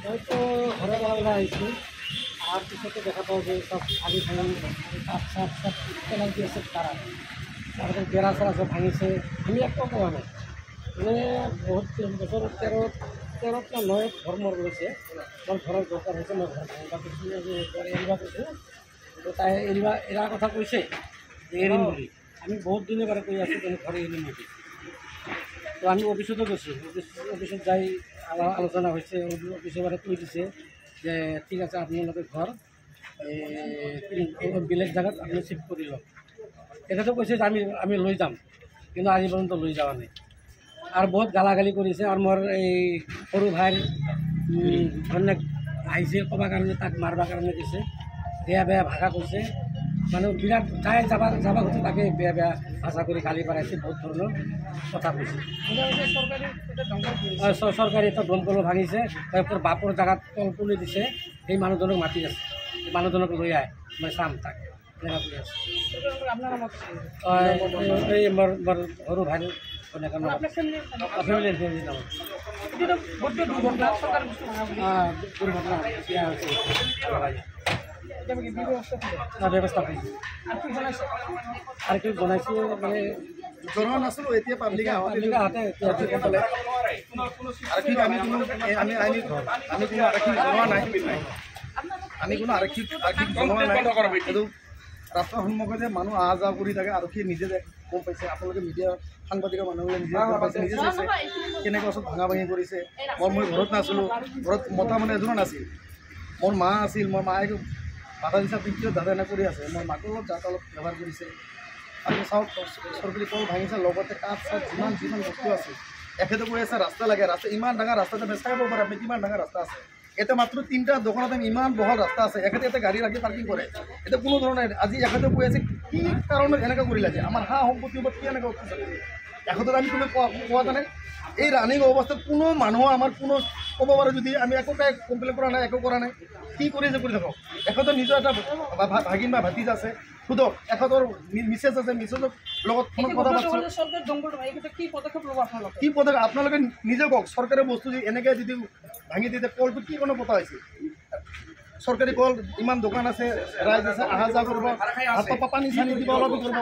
হয়তো ঘরে বেলা আহিছোঁ আর পিছতে দেখা পাওঁ যে সব ভাঙি ভাঙি কাঠ চাঠ সব পেলাই দি আছে তারা তারপরে বেড়া চেরা সব ভাঙিছে আমি একো কোৱা নাই মানে বহুত বছৰ তেৰো না 9 ঘৰ মৰ ৰয়েছে আমাৰ ঘৰেৰ দৰকাৰ হয়েছে মই ঘৰ ভাঙিবা কৈছোঁ যে এৰিবা কৈছোঁ তো তাই এৰাৰ কথা কৈছে যে এৰিম বুলি আমি বহুত দিনেৰ বাৰে কৈ আছোঁ তুমি ঘৰে এৰিম নেকি তো আমি অফিসতো গৈছোঁ অফিসত যাই আলোচনা হৈছে অফিসৰ বাৰে কৈ দিছে যে ঠিক আছে আপোনালোকে ঘৰ বেলেগ জায়গাত আপনি শিফট কৰি লওক তেখেতে কৈছে যে আমি লৈ যাম কিন্তু আজি পৰ্যন্ত লৈ যোৱা নাই আর বহুত গালাগালি করেছে আর মোর এই সরু ভাইয়ের অনেক আইসে কবার কারণে তাক মারবার কারণে গেছে বেয়া বেয়া ভাষা করছে মানে বিরাট যাই যাবা হচ্ছে তাকে বেয়া বেয়া ভাষা করে গালি পারাইছে বহুত ধরনের কথা কইছে সরকারি একটা দমকলো ভাঙিছে তারপর বাপর জায়গাত তল তুলে দিছে সেই মানুহজনক মাতি আছে মানুহজনক লৈ আয় মই চাম তাক এনেকা কৰি আছে এই মোৰ সৰু ভাই ব্যৱস্থা আৰ কি বনাইছে মানে জনোৱা নাছিলোঁ এতিয়া পাব্লিকে হাতে আমি কোনো আৰক্ষীক জনোৱা নাই আমি কোনো আৰক্ষীক জনোৱা নাই কিন্তু ৰাস্তাৰ সন্মুখতে মানুহ অহা যোৱা কৰি থাকে আৰক্ষীয়ে নিজে গম পাইছে আপোনালোকে মিডিয়া সাংবাদিকৰ মানুহবোৰে নিজে গম পাইছে নিজে চাইছে কেনেকৈ ওচৰত ভাঙা ভাঙি কৰিছে মই ঘৰত নাছিলোঁ ঘৰত মতা মানে এজনো নাছিল মোৰ মা আছিল মোৰ মায়ে বাধা দিছা পিঠিও দাদা এনে কৰি আছে মোৰ মাকৰ লগত যাত অলপ ব্যৱহাৰ কৰিছে আপুনি চাওক চৰকাৰী কল ভাঙিছে লগতে কাঠ চাঠ যিমান বস্তু আছে এখেতে কৈ আছে ৰাস্তা লাগে ৰাস্তা ইমান ডাঙৰ ৰাস্তাতে বেচাই পাব পাৰে আপুনি কিমান ডাঙৰ ৰাস্তা আছে এটা মাত্ৰ 3টা দোকানত ইমান বহল ৰাস্তা আছে এখেতে এটা গাড়ী ৰাখি পাৰ্কিং কৰে এটা কোনো ধৰণৰ আজি এখেতে কৈ আছে কি কাৰণত এনেকৈ কৰি লাগে আমাৰ হাঁহ সম্পত্তিৰ ওপৰত কি এনেকৈ এখেতত আমি কোনো কোৱা জানে এই ৰানিং অৱস্থাত কোনো মানুহ আমাৰ কোনো ক'ব পাৰে যদি আমি একো কমপ্লেইন কৰা নাই একো কৰা নাই কি কৰি আছে কৰি থাকক এখেতৰ নিজৰ এটা ভাগিন বা ভাতিজা আছে সুধক এখেতৰ মিছেজ আছে মিছেজৰ লগত ফোনত কথা পাতিছোঁ কি পদক্ষেপ আপোনালোকে নিজে কওক চৰকাৰী বস্তু যদি এনেকৈ যদি ভাঙি দিয়ে কলটো কি কোনো পতা হৈছে চৰকাৰী কল ইমান দোকান আছে ৰাইজ আছে অহা যোৱা কৰিব হাতত পানী চানি দিব অলপ কৰিব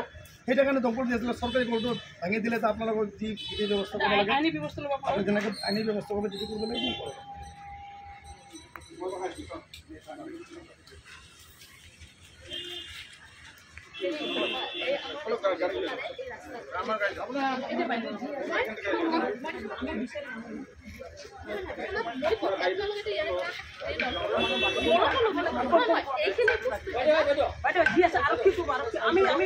সেইটো কাৰণে দমকল দিয়েছিল চৰকাৰী কলটো ভাঙি দিলে তো আপোনালোকৰ যি ব্যৱস্থা কৰিব লাগে আইনী ব্যৱস্থা ল'ব আপুনি যেনেকৈ আইনী ব্যৱস্থা কৰিব যিটো কৰিব লাগে আমি